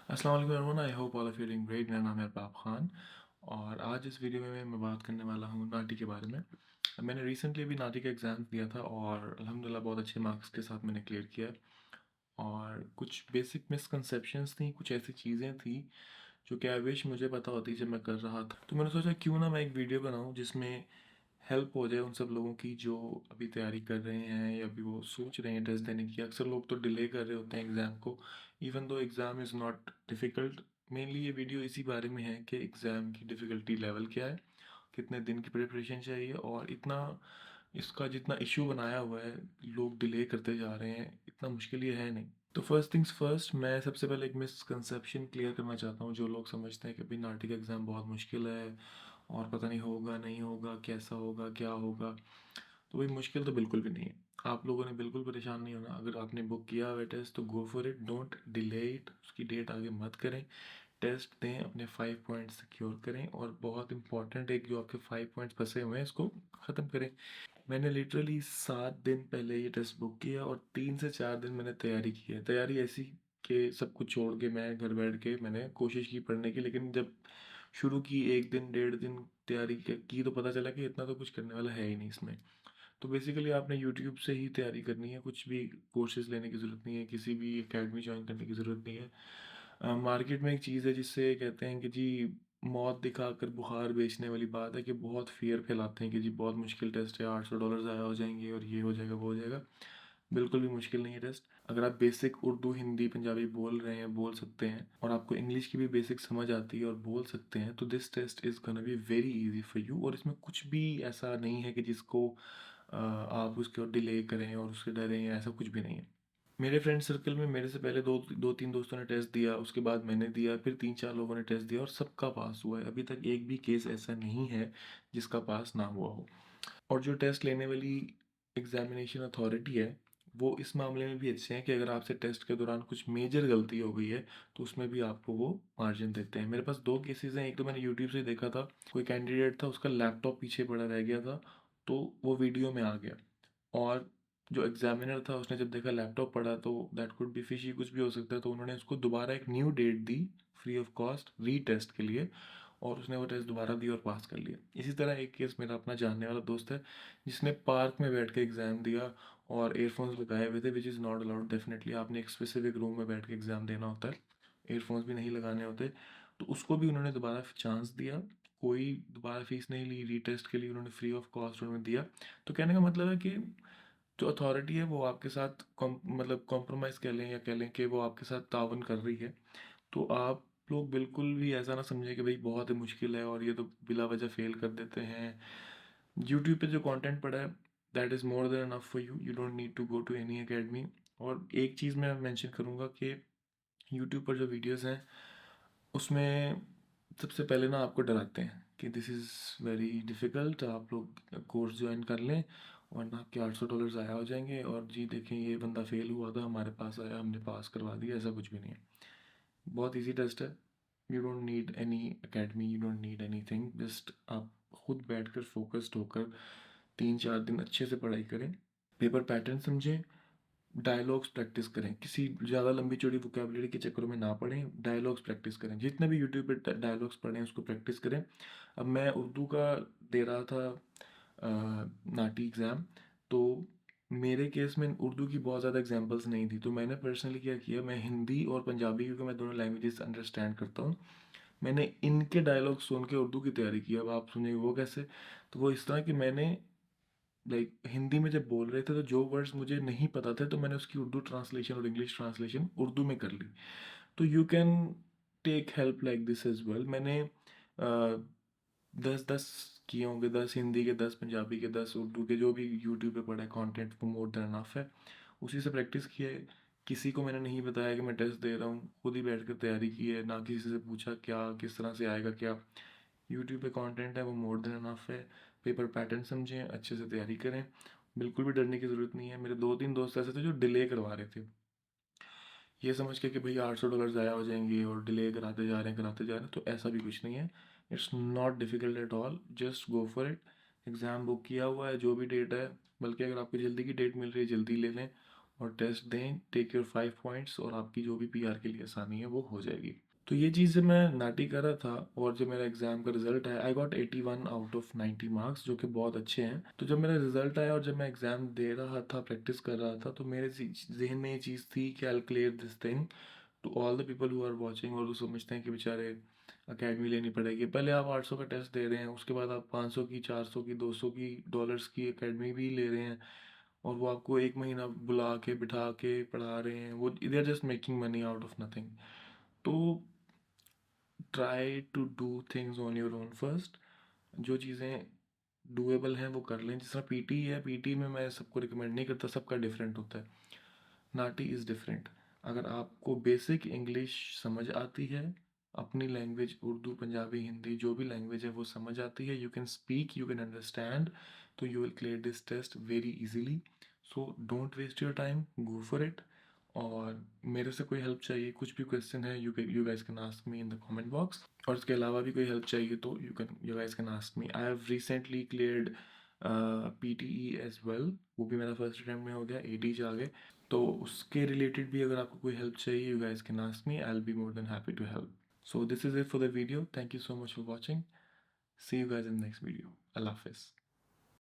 अस्सलाम वालेकुम everyone, I hope all are feeling great. मेरा नाम है अरबाब खान और आज इस वीडियो में मैं बात करने वाला हूँ नाटी के बारे में। मैंने रिसेंटली भी नाटी का एग्ज़ाम दिया था और अल्हम्दुलिल्लाह बहुत अच्छे मार्क्स के साथ मैंने क्लियर किया है। और कुछ बेसिक मिसकंसेप्शंस थी, कुछ ऐसी चीज़ें थी जो कि आई विश मुझे पता होती जब मैं कर रहा था। तो मैंने सोचा क्यों ना मैं एक वीडियो बनाऊँ जिसमें हेल्प हो जाए उन सब लोगों की जो अभी तैयारी कर रहे हैं या अभी वो सोच रहे हैं टेस्ट देने की। अक्सर लोग तो डिले कर रहे होते हैं एग्ज़ाम को, even though exam is not difficult. Mainly ये वीडियो इसी बारे में है कि एग्ज़ाम की डिफ़िकल्टी लेवल क्या है, कितने दिन की प्रिपरेशन चाहिए और इतना इसका जितना इशू बनाया हुआ है, लोग डिले करते जा रहे हैं, इतना मुश्किल ये है नहीं। तो फर्स्ट थिंग्स फर्स्ट, मैं सबसे पहले एक मिसकंसेप्शन क्लियर करना चाहता हूँ। जो लोग समझते हैं कि भाई नाटी का एग्ज़ाम बहुत मुश्किल है और पता नहीं होगा नहीं होगा, कैसा होगा क्या होगा, तो भाई मुश्किल तो बिल्कुल भी नहीं है। आप लोगों ने बिल्कुल परेशान नहीं होना। अगर आपने बुक किया हुआ है टेस्ट तो गो for it, don't delay it, उसकी डेट आगे मत करें। टेस्ट दें, अपने 5 पॉइंट्स सिक्योर करें और बहुत इंपॉर्टेंट एक जो आपके 5 पॉइंट्स फंसे हुए हैं इसको ख़त्म करें। मैंने लिटरली 7 दिन पहले ये टेस्ट बुक किया और 3 से 4 दिन मैंने तैयारी की है। तैयारी ऐसी कि सब कुछ छोड़ के मैं घर बैठ के मैंने कोशिश की पढ़ने की, लेकिन जब शुरू की 1 दिन 1.5 दिन तैयारी की तो पता चला कि इतना तो कुछ करने वाला है ही नहीं इसमें। तो बेसिकली आपने यूट्यूब से ही तैयारी करनी है, कुछ भी कोर्सेज लेने की ज़रूरत नहीं है, किसी भी एकेडमी ज्वाइन करने की ज़रूरत नहीं है। मार्केट में एक चीज़ है जिससे कहते हैं कि जी मौत दिखाकर बुखार बेचने वाली बात है, कि बहुत फियर फैलाते हैं कि जी बहुत मुश्किल टेस्ट है, $800 ज़ाया हो जाएंगे और ये हो जाएगा वो हो जाएगा। बिल्कुल भी मुश्किल नहीं है टेस्ट। अगर आप बेसिक उर्दू हिंदी पंजाबी बोल रहे हैं, बोल सकते हैं और आपको इंग्लिश की भी बेसिक समझ आती है और बोल सकते हैं, तो this test is gonna be very easy for you. और इसमें कुछ भी ऐसा नहीं है कि जिसको आप उसको डिले करें और उससे डरें, ऐसा कुछ भी नहीं है। मेरे फ्रेंड सर्कल में मेरे से पहले दो दो तीन दोस्तों ने टेस्ट दिया, उसके बाद मैंने दिया, फिर 3-4 लोगों ने टेस्ट दिया और सबका पास हुआ है। अभी तक एक भी केस ऐसा नहीं है जिसका पास ना हुआ हो। और जो टेस्ट लेने वाली एग्जामिनेशन अथॉरिटी है, वो इस मामले में भी अच्छे हैं कि अगर आपसे टेस्ट के दौरान कुछ मेजर गलती हो गई है तो उसमें भी आपको वो मार्जिन देते हैं। मेरे पास दो केसेस हैं। एक तो मैंने यूट्यूब से देखा था, कोई कैंडिडेट था उसका लैपटॉप पीछे पड़ा रह गया था, तो वो वीडियो में आ गया। और जो एग्जामिनर था उसने जब देखा लैपटॉप पड़ा तो दैट कुड बी फिशी, कुछ भी हो सकता है, तो उन्होंने उसको दोबारा एक न्यू डेट दी फ्री ऑफ कॉस्ट रीटेस्ट के लिए, और उसने वो टेस्ट दोबारा दी और पास कर लिया। इसी तरह एक केस मेरा अपना जानने वाला दोस्त है जिसने पार्क में बैठ के एग्ज़ाम दिया और एयरफोन्स लगाए हुए थे, which is not allowed. Definitely आपने एक स्पेसिफिक रूम में बैठ के एग्ज़ाम देना होता है, एयरफोन्स भी नहीं लगाने होते। तो उसको भी उन्होंने दोबारा चांस दिया, कोई दोबारा फीस नहीं ली, रीटेस्ट के लिए उन्होंने फ्री ऑफ कॉस्ट उन्होंने दिया। तो कहने का मतलब है कि जो अथॉरिटी है वो आपके साथ मतलब कॉम्प्रोमाइज़ कह लें या कह लें कि वो आपके साथ ताउन कर रही है। तो आप लोग बिल्कुल भी ऐसा ना समझें कि भाई बहुत ही मुश्किल है और ये तो बिला वजह फेल कर देते हैं। यूट्यूब पे जो कंटेंट पड़ा है, that is more than enough for you, you don't need to go to any academy. और एक चीज़ मैं मेंशन करूँगा कि यूट्यूब पर जो वीडियोस हैं उसमें सबसे पहले ना आपको डराते हैं कि दिस इज़ वेरी डिफ़िकल्ट, आप लोग कोर्स ज्वाइन कर लें वरना आपके $800 ज़ाया हो जाएंगे और जी देखें ये बंदा फेल हुआ था हमारे पास आया हमने पास करवा दिया। ऐसा कुछ भी नहीं है, बहुत इजी टेस्ट है। You don't need any academy, you don't need any thing, just आप खुद बैठ कर फोकस्ड होकर 3-4 दिन अच्छे से पढ़ाई करें, पेपर पैटर्न समझें, डायलॉग्स प्रैक्टिस करें। किसी ज़्यादा लंबी चौड़ी वोकेबलरी के चक्करों में ना पढ़ें, डायलॉग्स प्रैक्टिस करें। जितने भी यूट्यूब पे डायलॉग्स पढ़ें उसको प्रैक्टिस करें। अब मैं उर्दू का दे रहा था नाटी एग्ज़ाम, तो मेरे केस में उर्दू की बहुत ज़्यादा एग्जांपल्स नहीं थी, तो मैंने पर्सनली क्या किया, मैं हिंदी और पंजाबी, क्योंकि मैं दोनों लैंग्वेजेस अंडरस्टैंड करता हूँ, मैंने इनके डायलॉग सुन के उर्दू की तैयारी की। अब आप सुनिए वो कैसे। तो वो इस तरह कि मैंने लाइक हिंदी में जब बोल रहे थे तो जो वर्ड्स मुझे नहीं पता थे तो मैंने उसकी उर्दू ट्रांसलेशन और इंग्लिश ट्रांसलेशन उर्दू में कर ली। तो you can take help like this as well. मैंने 10-10 किए होंगे, 10 हिंदी के, 10 पंजाबी के, 10 उर्दू के, जो भी यूट्यूब पे पड़ा है कॉन्टेंट वो मोर देन इनफ है। उसी से प्रैक्टिस की है। किसी को मैंने नहीं बताया कि मैं टेस्ट दे रहा हूँ, खुद ही बैठ कर तैयारी की है, ना किसी से पूछा क्या किस तरह से आएगा क्या। यूट्यूब पे कंटेंट है वो मोर देन इनफ है। पेपर पैटर्न समझें, अच्छे से तैयारी करें, बिल्कुल भी डरने की ज़रूरत नहीं है। मेरे 2-3 दोस्त ऐसे थे जो डिले करवा रहे थे, ये समझ के कि भाई $800 ज़ाया हो जाएंगे और डिले कराते जा रहे हैं, तो ऐसा भी कुछ नहीं है। It's not difficult at all, just go for it. Exam book किया हुआ है जो भी डेट है, बल्कि अगर आपको जल्दी की डेट मिल रही है जल्दी ले लें और टेस्ट दें, टेक योर 5 पॉइंट्स और आपकी जो भी पीआर के लिए आसानी है वो हो जाएगी। तो ये चीज़ जब मैं नाटी कर रहा था और जब मेरा एग्ज़ाम का रिज़ल्ट आया, I got 81 out of 90 marks, जो कि बहुत अच्छे हैं। तो जब मेरा रिज़ल्ट आया और जब मैं एग्ज़ाम दे रहा था, प्रैक्टिस कर रहा था, तो मेरे ज़हन में ये चीज़ थी कि I will clear this thing. To all the people who are watching और जो समझते हैं कि बेचारे अकेडमी लेनी पड़ेगी, पहले आप 800 का टेस्ट दे रहे हैं, उसके बाद आप 500 की, 400 की, 200 की डॉलर्स की अकेडमी भी ले रहे हैं, और वो आपको एक महीना बुला के बिठा के पढ़ा रहे हैं, वो they are just making money out of nothing. तो try to do things on your own first. जो चीज़ें डूएबल हैं वो कर लें। जिस तरह पीटी है, पीटी में मैं सबको रिकमेंड नहीं करता, सबका डिफरेंट होता है। नाटी इज़ डिफरेंट। अगर आपको बेसिक इंग्लिश समझ आती है, अपनी लैंग्वेज उर्दू, पंजाबी, हिंदी, जो भी लैंग्वेज है वो समझ आती है, you can speak, you can understand, तो you will clear this test very easily. So don't waste your time, go for it. और मेरे से कोई हेल्प चाहिए, कुछ भी क्वेश्चन है, you guys can ask me in the comment box. और इसके अलावा भी कोई हेल्प चाहिए तो you guys can ask me. I have recently cleared PTE as well, वो भी मेरा फर्स्ट अटेम्प्ट में हो गया, 80 आ गए। तो उसके रिलेटेड भी अगर आपको कोई हेल्प चाहिए, you guys can ask me, I will be more than happy to help. So this is it for the video. Thank you so much for watching. See you guys in next video. अल्लाह हाफिज़।